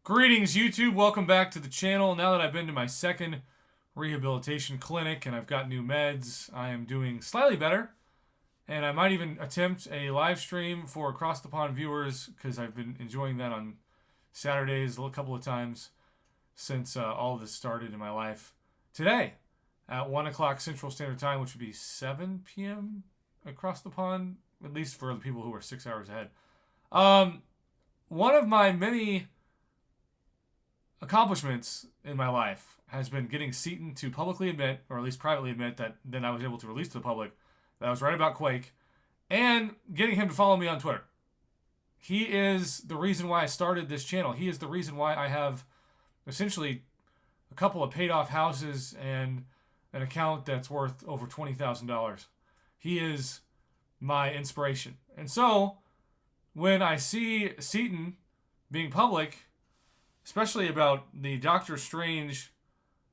Greetings, YouTube. Welcome back to the channel. Now that I've been to my second rehabilitation clinic and I've got new meds, I am doing slightly better. And I might even attempt a live stream for Across the Pond viewers because I've been enjoying that on Saturdays a couple of times since all of this started in my life. Today, at 1 o'clock Central Standard Time, which would be 7 p.m. across the pond, at least for the people who are 6 hours ahead. One of my many accomplishments in my life has been getting Seatin to publicly admit, or at least privately admit, that then I was able to release to the public that I was right about Quake, and getting him to follow me on Twitter. He is the reason why I started this channel. He is the reason why I have essentially a couple of paid off houses and an account that's worth over $20,000. He is my inspiration. And so when I see Seatin being public, especially about the Doctor Strange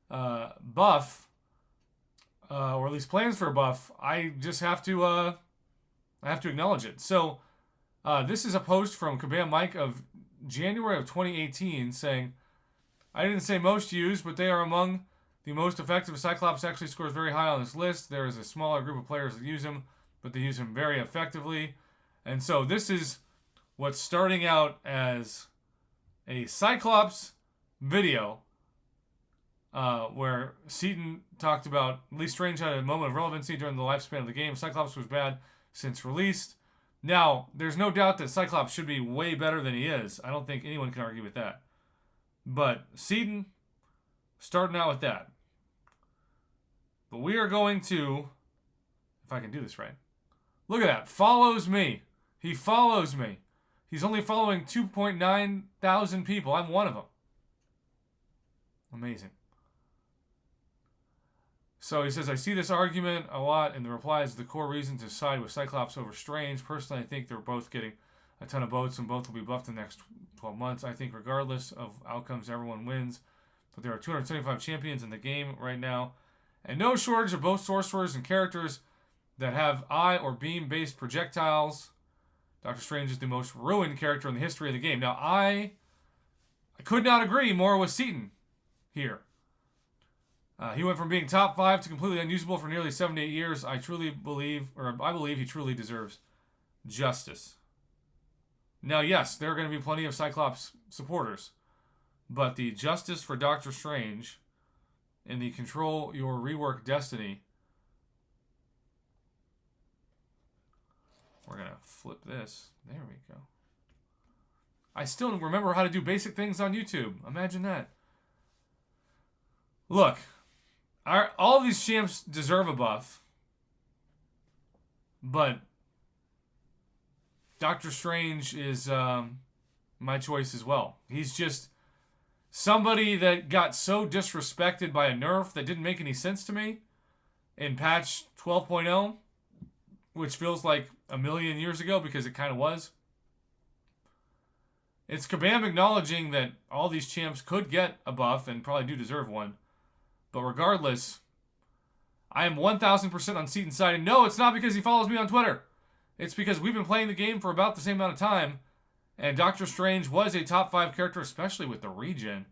buff, or at least plans for a buff, I just have to acknowledge it. So this is a post from Kabam Mike of January of 2018 saying, I didn't say most used, but they are among the most effective. Cyclops actually scores very high on this list. There is a smaller group of players that use him, but they use him very effectively. And so this is what's starting out as a Cyclops video where Seatin talked about Lee Strange had a moment of relevancy during the lifespan of the game. Cyclops was bad since released. Now, there's no doubt that Cyclops should be way better than he is. I don't think anyone can argue with that. But Seatin, starting out with that. But we are going to, if I can do this right. Look at that. Follows me. He follows me. He's only following 2.9 thousand people. I'm one of them. Amazing. So he says, I see this argument a lot in the replies. The core reason to side with Cyclops over Strange. Personally, I think they're both getting a ton of votes and both will be buffed in the next 12 months. I think regardless of outcomes, everyone wins. But there are 275 champions in the game right now. And no shortage of both sorcerers and characters that have eye or beam-based projectiles. Doctor Strange is the most ruined character in the history of the game. Now, I could not agree more with Seatin here. He went from being top 5 to completely unusable for nearly 7 to 8 years. I believe he truly deserves justice. Now, yes, there are going to be plenty of Cyclops supporters, but the justice for Doctor Strange and the control your rework destiny. We're going to flip this. There we go. I still don't remember how to do basic things on YouTube. Imagine that. Look, all of these champs deserve a buff, but Doctor Strange is my choice as well. He's just somebody that got so disrespected by a nerf that didn't make any sense to me in patch 12.0, which feels like a million years ago because it kind of was. It's Kabam acknowledging that all these champs could get a buff and probably do deserve one. But regardless, I am 1,000% on Seatin's side. And no, it's not because he follows me on Twitter. It's because we've been playing the game for about the same amount of time. And Doctor Strange was a top 5 character, especially with the regen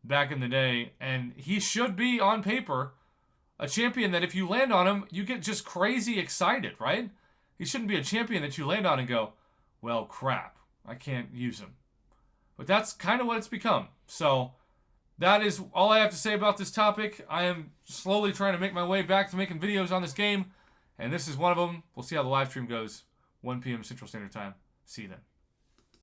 back in the day. And he should be, on paper, a champion that if you land on him, you get just crazy excited, right? He shouldn't be a champion that you land on and go, well, crap, I can't use him. But that's kind of what it's become. So that is all I have to say about this topic. I am slowly trying to make my way back to making videos on this game. And this is one of them. We'll see how the live stream goes. 1 p.m. Central Standard Time. See you then.